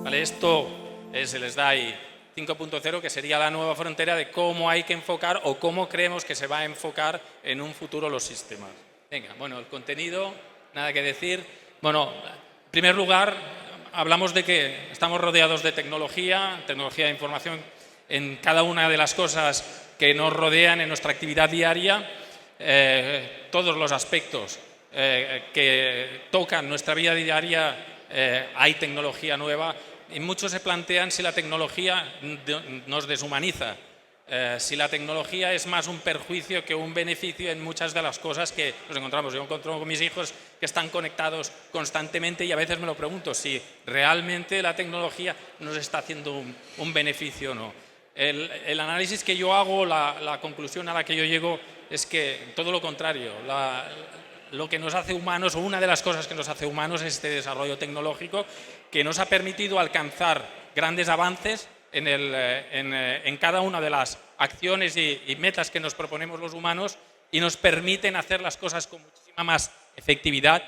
Vale, esto es el SDAI 5.0, que sería la nueva frontera de cómo hay que enfocar o cómo creemos que se va a enfocar en un futuro los sistemas. Venga, bueno, el contenido, nada que decir. Bueno, en primer lugar, hablamos de que estamos rodeados de tecnología de información en cada una de las cosas que nos rodean en nuestra actividad diaria. Todos los aspectos que tocan nuestra vida diaria hay tecnología nueva. Y muchos se plantean si la tecnología nos deshumaniza, si la tecnología es más un perjuicio que un beneficio en muchas de las cosas que nos encontramos. Yo encuentro con mis hijos que están conectados constantemente y a veces me lo pregunto si realmente la tecnología nos está haciendo un beneficio o no. El análisis que yo hago, la conclusión a la que yo llego es que todo lo contrario. Lo que nos hace humanos, o una de las cosas que nos hace humanos, es este desarrollo tecnológico que nos ha permitido alcanzar grandes avances en cada una de las acciones y metas que nos proponemos los humanos y nos permiten hacer las cosas con muchísima más efectividad,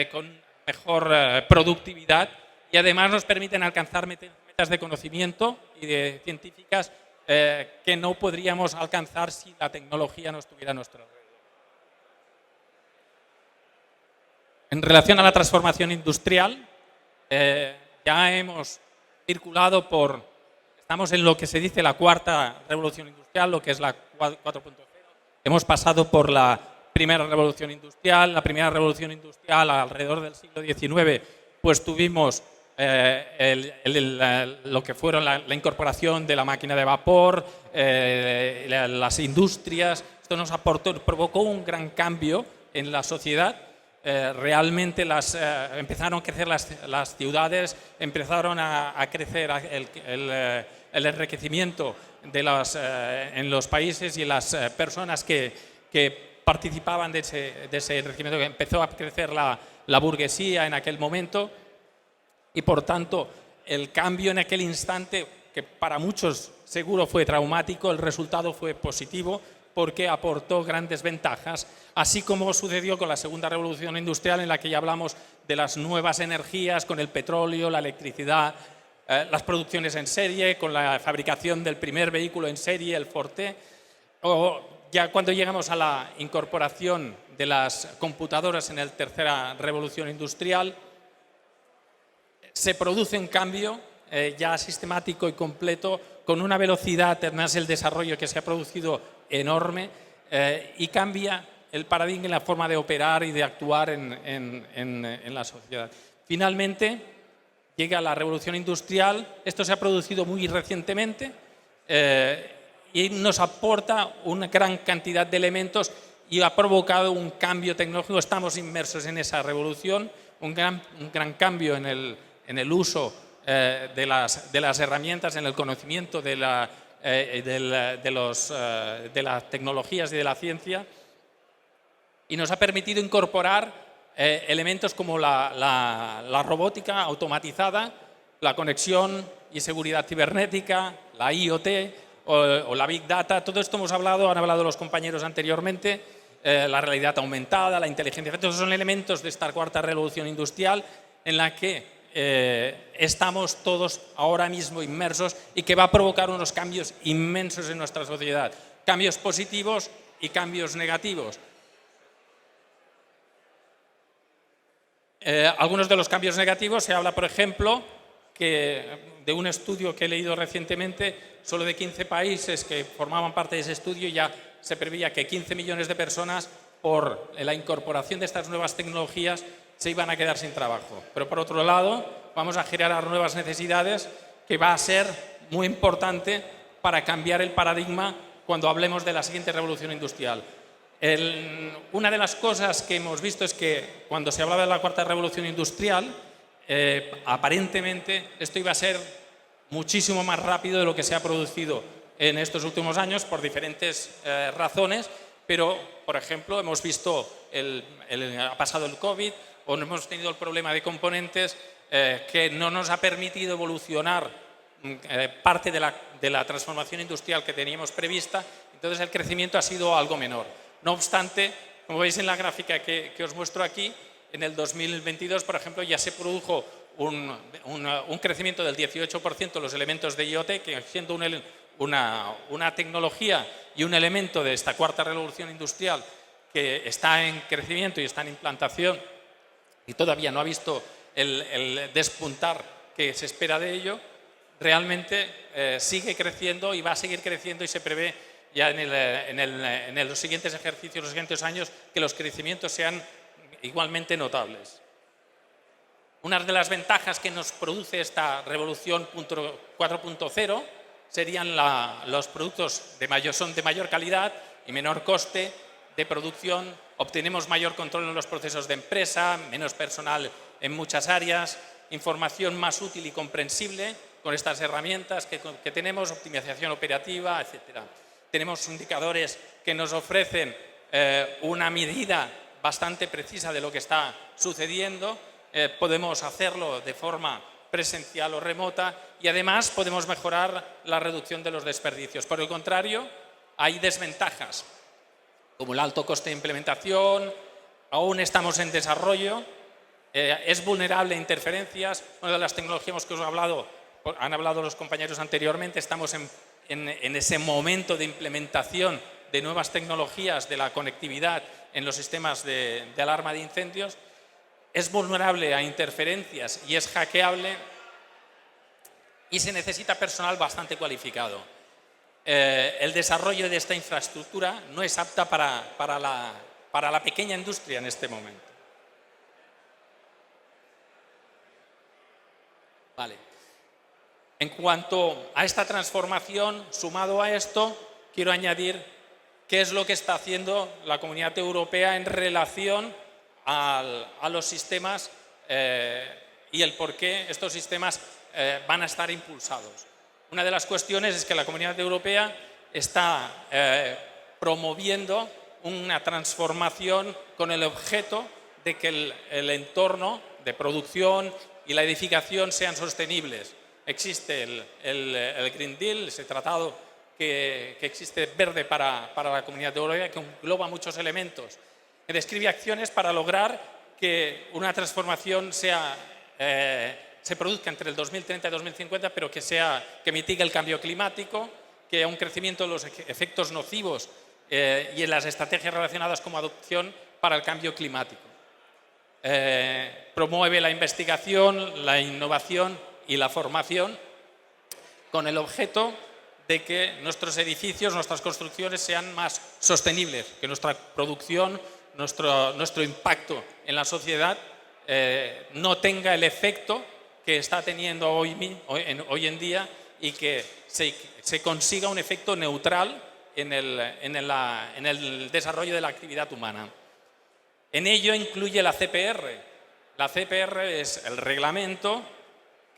con mejor productividad y además nos permiten alcanzar metas de conocimiento y de científicas que no podríamos alcanzar si la tecnología no estuviera a nuestro alrededor. En relación a la transformación industrial, ya hemos circulado estamos en lo que se dice la cuarta revolución industrial, lo que es la 4.0. Hemos pasado por la primera revolución industrial. La primera revolución industrial, alrededor del siglo XIX, pues tuvimos lo que fueron la incorporación de la máquina de vapor, las industrias. Esto nos provocó un gran cambio en la sociedad. Realmente empezaron a crecer las ciudades, empezaron a crecer el enriquecimiento en los países y las personas que participaban de ese enriquecimiento. Empezó a crecer la burguesía en aquel momento y, por tanto, el cambio en aquel instante, que para muchos seguro fue traumático, el resultado fue positivo, porque aportó grandes ventajas, así como sucedió con la segunda revolución industrial, en la que ya hablamos de las nuevas energías, con el petróleo, la electricidad, las producciones en serie, con la fabricación del primer vehículo en serie, el Forte, o ya cuando llegamos a la incorporación de las computadoras en la tercera revolución industrial, se produce un cambio ya sistemático y completo, con una velocidad, además el desarrollo que se ha producido enorme, y cambia el paradigma y la forma de operar y de actuar en la sociedad. Finalmente, llega la revolución industrial. Esto se ha producido muy recientemente y nos aporta una gran cantidad de elementos y ha provocado un cambio tecnológico. Estamos inmersos en esa revolución, un gran cambio en el uso de las herramientas, en el conocimiento de las tecnologías y de la ciencia, y nos ha permitido incorporar elementos como la robótica automatizada, la conexión y seguridad cibernética, la IoT o la Big Data. Todo esto han hablado los compañeros anteriormente, la realidad aumentada, la inteligencia. Estos son elementos de esta cuarta revolución industrial en la que estamos todos ahora mismo inmersos y que va a provocar unos cambios inmensos en nuestra sociedad, cambios positivos y cambios negativos. Algunos de los cambios negativos, se habla, por ejemplo, de un estudio que he leído recientemente, solo de 15 países que formaban parte de ese estudio, ya se preveía que 15 millones de personas, por la incorporación de estas nuevas tecnologías, se iban a quedar sin trabajo. Pero, por otro lado, vamos a generar nuevas necesidades, que va a ser muy importante para cambiar el paradigma cuando hablemos de la siguiente revolución industrial. Una de las cosas que hemos visto es que cuando se hablaba de la cuarta revolución industrial, aparentemente esto iba a ser muchísimo más rápido de lo que se ha producido en estos últimos años por diferentes razones, pero, por ejemplo, hemos visto ha pasado el COVID, o no hemos tenido el problema de componentes que no nos ha permitido evolucionar parte de la transformación industrial que teníamos prevista. Entonces el crecimiento ha sido algo menor. No obstante, Como veis en la gráfica que os muestro aquí, en el 2022, por ejemplo, ya se produjo un crecimiento del 18% de los elementos de IoT, que siendo una tecnología y un elemento de esta cuarta revolución industrial que está en crecimiento y está en implantación y todavía no ha visto el despuntar que se espera de ello, realmente sigue creciendo y va a seguir creciendo y se prevé ya en los siguientes ejercicios, los siguientes años, que los crecimientos sean igualmente notables. Una de las ventajas que nos produce esta revolución 4.0 serían los productos son de mayor calidad y menor coste de producción, obtenemos mayor control en los procesos de empresa, menos personal en muchas áreas, información más útil y comprensible con estas herramientas que tenemos, optimización operativa, etc. Tenemos indicadores que nos ofrecen una medida bastante precisa de lo que está sucediendo, podemos hacerlo de forma presencial o remota y además podemos mejorar la reducción de los desperdicios. Por el contrario, hay desventajas, como el alto coste de implementación, aún estamos en desarrollo, es vulnerable a interferencias. Una de las tecnologías que han hablado los compañeros anteriormente, estamos en ese momento de implementación de nuevas tecnologías de la conectividad en los sistemas de alarma de incendios, es vulnerable a interferencias y es hackeable y se necesita personal bastante cualificado. El desarrollo de esta infraestructura no es apta para la pequeña industria en este momento. Vale. En cuanto a esta transformación, sumado a esto, quiero añadir qué es lo que está haciendo la Comunidad Europea en relación a los sistemas y el por qué estos sistemas van a estar impulsados. Una de las cuestiones es que la Comunidad Europea está promoviendo una transformación con el objeto de que el entorno de producción y la edificación sean sostenibles. Existe el Green Deal, ese tratado que existe verde para la Comunidad Europea, que engloba muchos elementos, que describe acciones para lograr que una transformación se produzca entre el 2030 y 2050, pero que mitigue el cambio climático, que haya un crecimiento de los efectos nocivos y en las estrategias relacionadas como adopción para el cambio climático. Promueve la investigación, la innovación y la formación con el objeto de que nuestros edificios, nuestras construcciones sean más sostenibles, que nuestra producción, nuestro impacto en la sociedad no tenga el efecto que está teniendo hoy en día y que se consiga un efecto neutral en el desarrollo de la actividad humana. En ello incluye la CPR. La CPR es el reglamento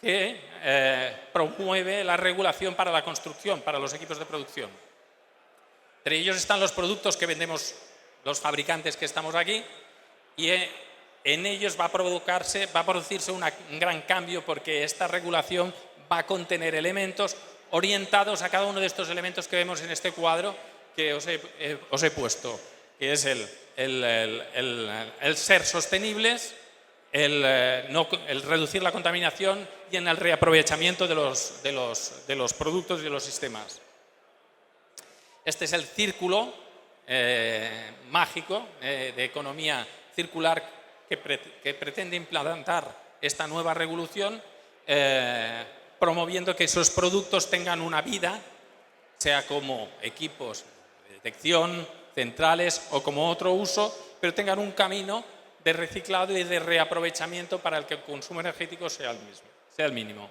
que promueve la regulación para la construcción, para los equipos de producción. Entre ellos están los productos que vendemos los fabricantes que estamos aquí y en ellos va a producirse un gran cambio porque esta regulación va a contener elementos orientados a cada uno de estos elementos que vemos en este cuadro que os he puesto, que es el ser sostenibles, el reducir la contaminación y en el reaprovechamiento de los productos y de los sistemas. Este es el círculo mágico de economía circular que pretende implantar esta nueva revolución, promoviendo que esos productos tengan una vida, sea como equipos de detección, centrales o como otro uso, pero tengan un camino de reciclado y de reaprovechamiento para el que el consumo energético sea el mínimo.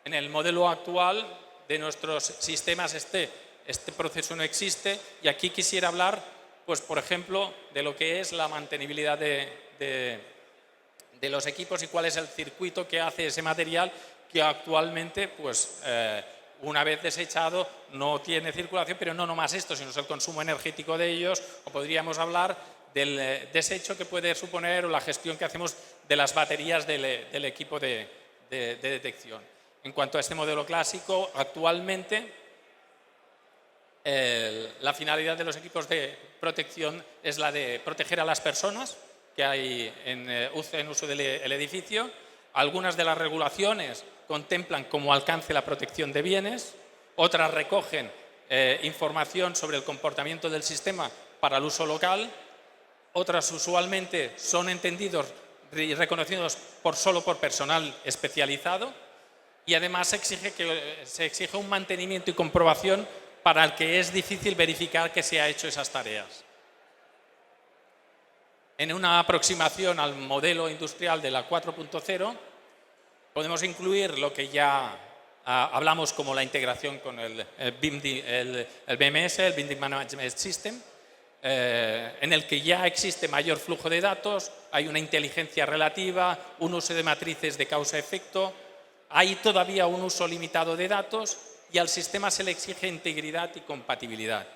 En el modelo actual de nuestros sistemas este proceso no existe y aquí quisiera hablar, pues, por ejemplo, de lo que es la mantenibilidad de los equipos y cuál es el circuito que hace ese material que actualmente, pues, una vez desechado no tiene circulación, pero no nomás esto, sino el consumo energético de ellos, o podríamos hablar del desecho que puede suponer o la gestión que hacemos de las baterías del equipo de detección. En cuanto a este modelo clásico, actualmente La finalidad de los equipos de protección es la de proteger a las personas que hay en uso del edificio. Algunas de las regulaciones contemplan como alcance la protección de bienes, otras recogen información sobre el comportamiento del sistema para el uso local, otras usualmente son entendidos y reconocidos solo por personal especializado, y además se exige un mantenimiento y comprobación para el que es difícil verificar que se han hecho esas tareas. En una aproximación al modelo industrial de la 4.0 podemos incluir lo que ya hablamos como la integración con el BMS, el Building Management System, en el que ya existe mayor flujo de datos, hay una inteligencia relativa, un uso de matrices de causa-efecto, hay todavía un uso limitado de datos y al sistema se le exige integridad y compatibilidad.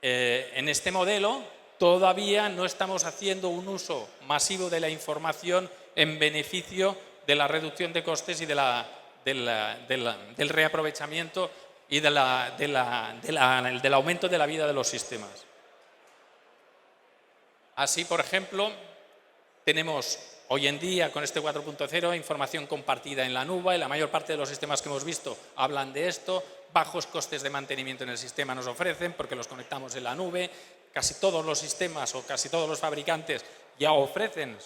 En este modelo todavía no estamos haciendo un uso masivo de la información en beneficio de la reducción de costes y del reaprovechamiento y del aumento de la vida de los sistemas. Así, por ejemplo, tenemos hoy en día con este 4.0 información compartida en la nube, y la mayor parte de los sistemas que hemos visto hablan de esto. Bajos costes de mantenimiento en el sistema nos ofrecen porque los conectamos en la nube. Casi todos los sistemas o casi todos los fabricantes ya ofrecen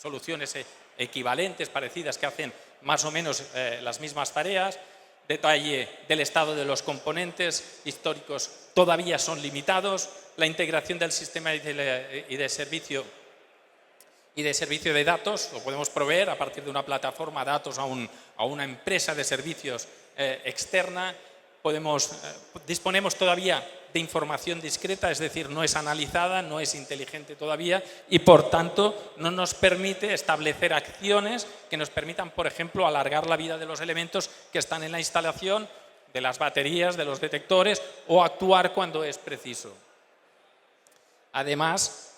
soluciones equivalentes, parecidas, que hacen más o menos las mismas tareas. Detalle del estado de los componentes históricos todavía son limitados. La integración del sistema y de servicio de datos lo podemos proveer a partir de una plataforma datos a una empresa de servicios externa. Disponemos todavía de información discreta, es decir, no es analizada, no es inteligente todavía y, por tanto, no nos permite establecer acciones que nos permitan, por ejemplo, alargar la vida de los elementos que están en la instalación, de las baterías, de los detectores, o actuar cuando es preciso. Además,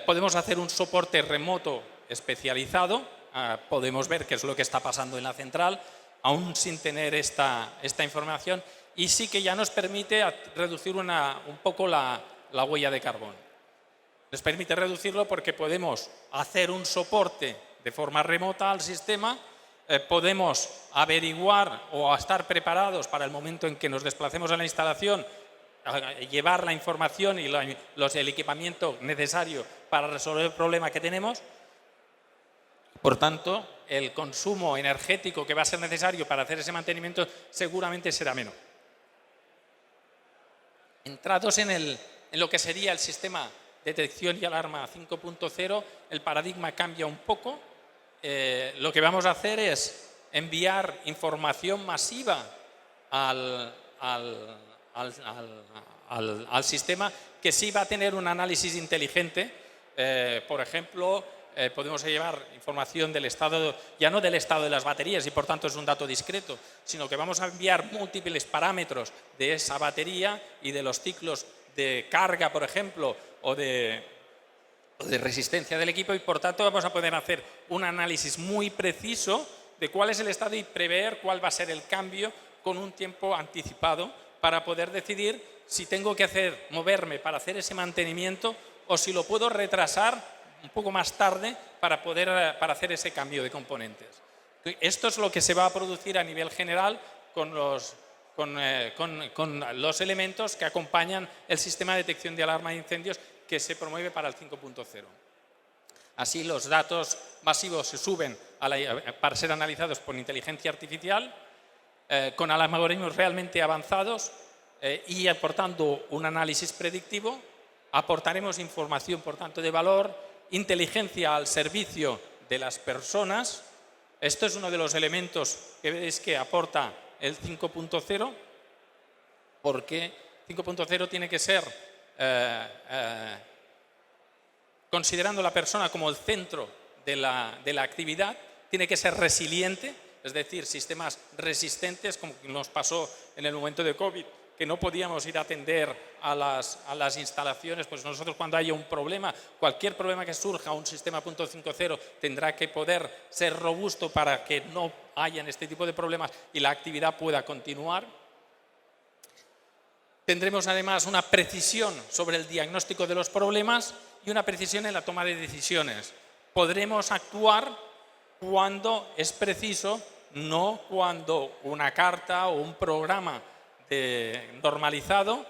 podemos hacer un soporte remoto especializado. Podemos ver qué es lo que está pasando en la central, aún sin tener esta información, y sí que ya nos permite reducir un poco la huella de carbón. Nos permite reducirlo porque podemos hacer un soporte de forma remota al sistema, podemos averiguar o estar preparados para el momento en que nos desplacemos a la instalación, llevar la información y el equipamiento necesario para resolver el problema que tenemos. Por tanto, el consumo energético que va a ser necesario para hacer ese mantenimiento seguramente será menor. Entrados en lo que sería el sistema de detección y alarma 5.0, el paradigma cambia un poco. Lo que vamos a hacer es enviar información masiva al sistema, que sí va a tener un análisis inteligente. Por ejemplo, podemos llevar información del estado, ya no del estado de las baterías, y por tanto es un dato discreto, sino que vamos a enviar múltiples parámetros de esa batería y de los ciclos de carga, por ejemplo, o de resistencia del equipo, y por tanto vamos a poder hacer un análisis muy preciso de cuál es el estado y prever cuál va a ser el cambio con un tiempo anticipado, para poder decidir si tengo que moverme para hacer ese mantenimiento o si lo puedo retrasar un poco más tarde para hacer ese cambio de componentes. Esto es lo que se va a producir a nivel general con los elementos que acompañan el sistema de detección de alarma de incendios que se promueve para el 5.0. Así, los datos masivos se suben para ser analizados por inteligencia artificial, con algoritmos realmente avanzados y aportando un análisis predictivo. Aportaremos información, por tanto, de valor, inteligencia al servicio de las personas. Esto es uno de los elementos que veis que aporta el 5.0, porque 5.0 tiene que ser considerando la persona como el centro de la actividad, tiene que ser resiliente, es decir, sistemas resistentes, como nos pasó en el momento de COVID, que no podíamos ir a atender a las instalaciones. Pues nosotros, cuando haya un problema, cualquier problema que surja, un sistema 5.0 tendrá que poder ser robusto para que no hayan este tipo de problemas y la actividad pueda continuar. Tendremos además una precisión sobre el diagnóstico de los problemas y una precisión en la toma de decisiones. Podremos actuar cuando es preciso, no cuando una carta o un programa normalizado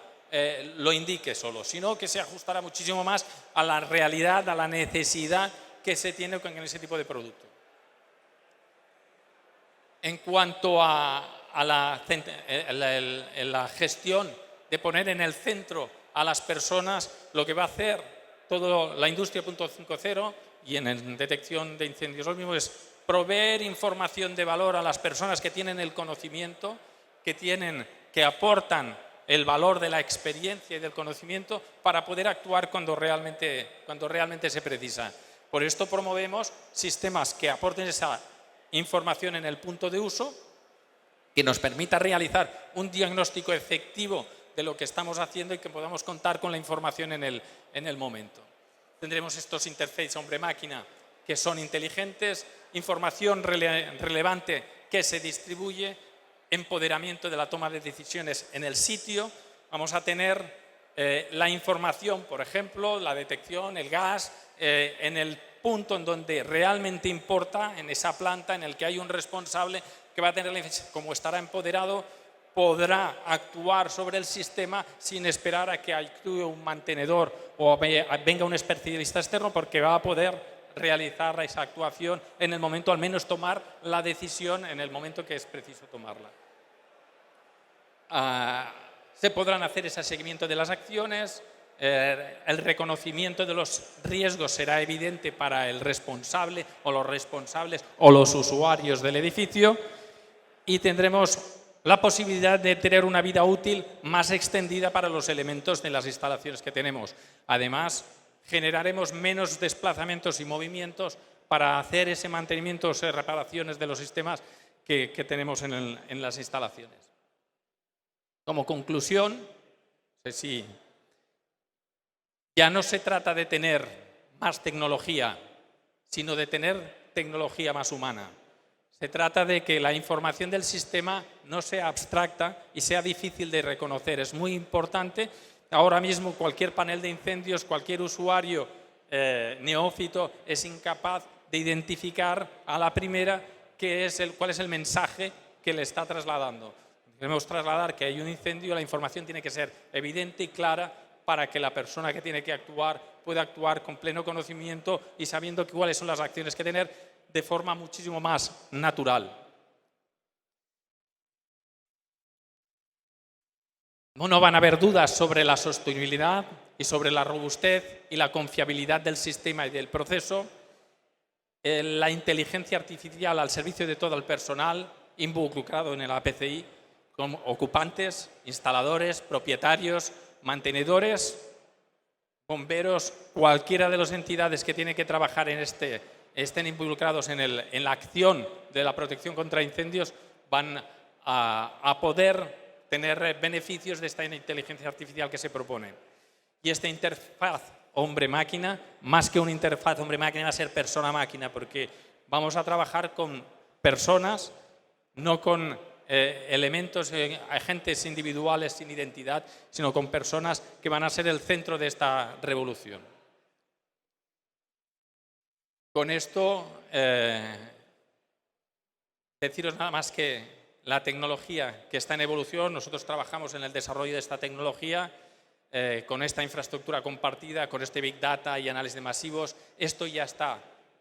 lo indique solo, sino que se ajustará muchísimo más a la realidad, a la necesidad que se tiene con ese tipo de producto. En cuanto a la gestión de poner en el centro a las personas, lo que va a hacer toda la industria 4.0 y en detección de incendios lo mismo es proveer información de valor a las personas que tienen el conocimiento, que aportan el valor de la experiencia y del conocimiento para poder actuar cuando realmente se precisa. Por esto promovemos sistemas que aporten esa información en el punto de uso, que nos permita realizar un diagnóstico efectivo de lo que estamos haciendo y que podamos contar con la información en el momento. Tendremos estos interfaces hombre-máquina que son inteligentes, información relevante que se distribuye, empoderamiento de la toma de decisiones en el sitio. Vamos a tener la información, por ejemplo, la detección, el gas, en el punto en donde realmente importa, en esa planta en el que hay un responsable que va a tener, como estará empoderado, podrá actuar sobre el sistema sin esperar a que actúe un mantenedor o venga un especialista externo, porque va a poder realizar esa actuación en el momento, al menos tomar la decisión en el momento que es preciso tomarla. Se podrán hacer ese seguimiento de las acciones, el reconocimiento de los riesgos será evidente para el responsable o los responsables o los usuarios del edificio y tendremos la posibilidad de tener una vida útil más extendida para los elementos de las instalaciones que tenemos. Además, generaremos menos desplazamientos y movimientos para hacer ese mantenimiento o reparaciones de los sistemas que tenemos en las instalaciones. Como conclusión, no sé si ya no se trata de tener más tecnología, sino de tener tecnología más humana. Se trata de que la información del sistema no sea abstracta y sea difícil de reconocer. Es muy importante. Ahora mismo cualquier panel de incendios, cualquier usuario neófito es incapaz de identificar a la primera cuál es el mensaje que le está trasladando. Debemos trasladar que hay un incendio, la información tiene que ser evidente y clara para que la persona que tiene que actuar pueda actuar con pleno conocimiento y sabiendo cuáles son las acciones que tener de forma muchísimo más natural. No van a haber dudas sobre la sostenibilidad y sobre la robustez y la confiabilidad del sistema y del proceso. La inteligencia artificial al servicio de todo el personal involucrado en el APCI, como ocupantes, instaladores, propietarios, mantenedores, bomberos, cualquiera de las entidades que tienen que trabajar estén involucrados en la acción de la protección contra incendios, van a poder tener beneficios de esta inteligencia artificial que se propone. Y esta interfaz hombre-máquina, más que una interfaz hombre-máquina, va a ser persona-máquina, porque vamos a trabajar con personas, no con elementos, agentes individuales sin identidad, sino con personas que van a ser el centro de esta revolución. Con esto, deciros nada más que la tecnología que está en evolución, nosotros trabajamos en el desarrollo de esta tecnología, con esta infraestructura compartida, con este Big Data y análisis de masivos. Esto ya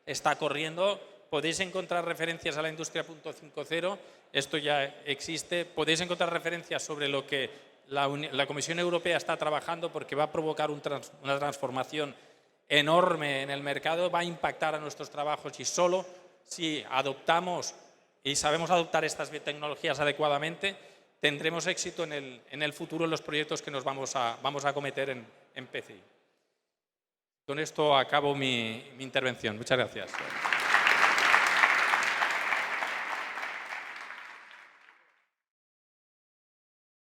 está corriendo. Podéis encontrar referencias a la industria 4.0, esto ya existe. Podéis encontrar referencias sobre lo que la Comisión Europea está trabajando, porque va a provocar una transformación enorme en el mercado, va a impactar a nuestros trabajos, y solo si adoptamos y sabemos adoptar estas tecnologías adecuadamente, tendremos éxito en el futuro en los proyectos que nos vamos a acometer en PCI. Con esto acabo mi intervención. Muchas gracias.